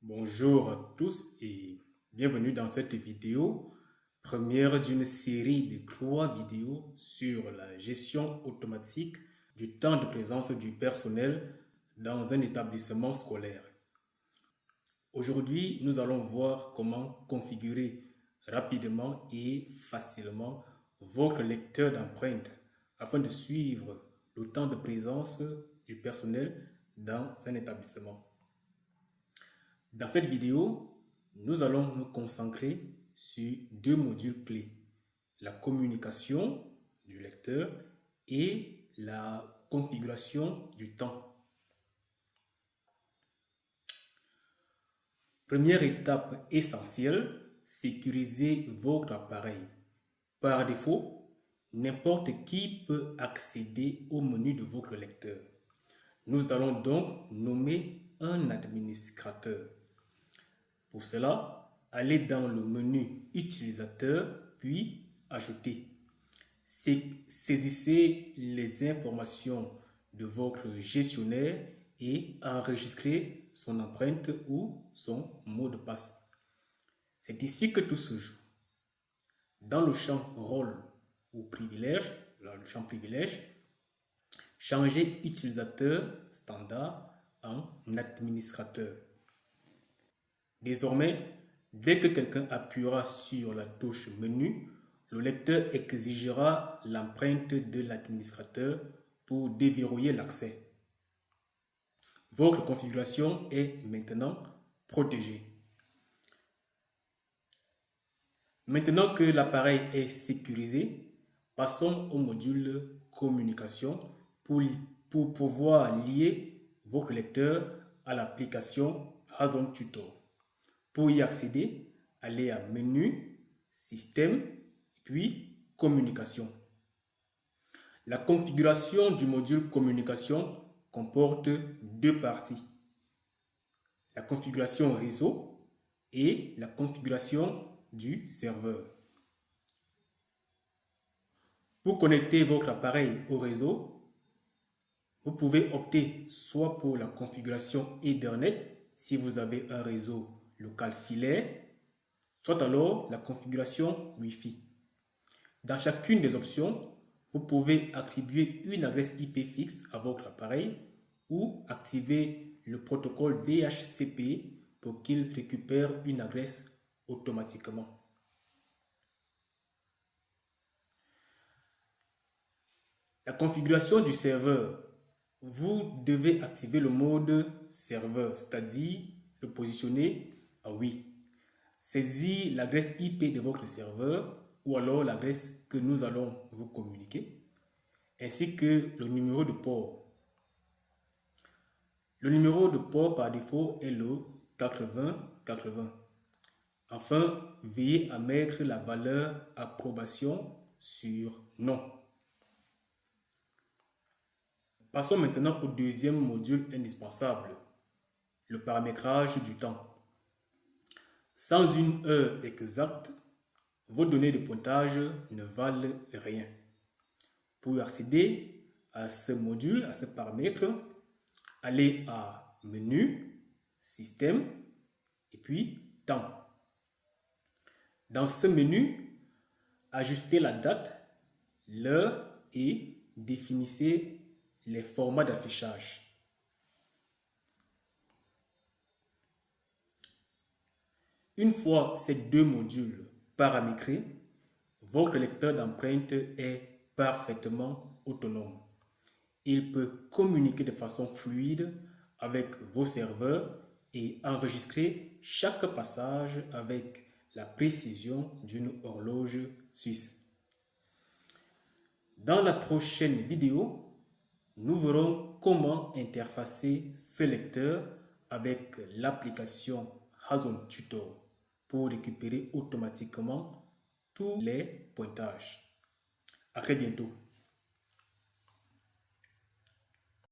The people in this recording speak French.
Bonjour à tous et bienvenue dans cette vidéo, première d'une série de 3 vidéos sur la gestion automatique du temps de présence du personnel dans un établissement scolaire. Aujourd'hui, nous allons voir comment configurer rapidement et facilement votre lecteur d'empreintes afin de suivre le temps de présence du personnel dans un établissement. Dans cette vidéo, nous allons nous concentrer sur deux modules clés, la communication du lecteur et la configuration du temps. Première étape essentielle, sécuriser votre appareil. Par défaut, n'importe qui peut accéder au menu de votre lecteur. Nous allons donc nommer un administrateur. Pour cela, allez dans le menu Utilisateur, puis Ajouter. Saisissez les informations de votre gestionnaire et enregistrez son empreinte ou son mot de passe. C'est ici que tout se joue. Dans le champ Rôle ou Privilège, le champ Privilège, changez Utilisateur standard en Administrateur. Désormais, dès que quelqu'un appuiera sur la touche Menu, le lecteur exigera l'empreinte de l'administrateur pour déverrouiller l'accès. Votre configuration est maintenant protégée. Maintenant que l'appareil est sécurisé, passons au module Communication pour pouvoir lier votre lecteur à l'application Hazon Tutor. Pour y accéder, allez à Menu, Système, puis Communication. La configuration du module Communication comporte deux parties. La configuration réseau et la configuration du serveur. Pour connecter votre appareil au réseau, vous pouvez opter soit pour la configuration Ethernet si vous avez un réseau local filaire, soit alors la configuration Wi-Fi. Dans chacune des options, vous pouvez attribuer une adresse IP fixe à votre appareil ou activer le protocole DHCP pour qu'il récupère une adresse automatiquement. La configuration du serveur. Vous devez activer le mode serveur, c'est-à-dire le positionner à oui. Saisir l'adresse IP de votre serveur ou alors l'adresse que nous allons vous communiquer, ainsi que le numéro de port. Le numéro de port par défaut est le 8080. Enfin, veillez à mettre la valeur approbation sur non. Passons maintenant au deuxième module indispensable, le paramétrage du temps. Sans une heure exacte, vos données de pointage ne valent rien. Pour accéder à ce module, à ce paramètre, allez à Menu, Système et puis Temps. Dans ce menu, ajustez la date, l'heure et définissez les formats d'affichage. Une fois ces deux modules paramétrés, votre lecteur d'empreintes est parfaitement autonome. Il peut communiquer de façon fluide avec vos serveurs et enregistrer chaque passage avec la précision d'une horloge suisse. Dans la prochaine vidéo, nous verrons comment interfacer ce lecteur avec l'application Hazon Tutor pour récupérer automatiquement tous les pointages. À très bientôt.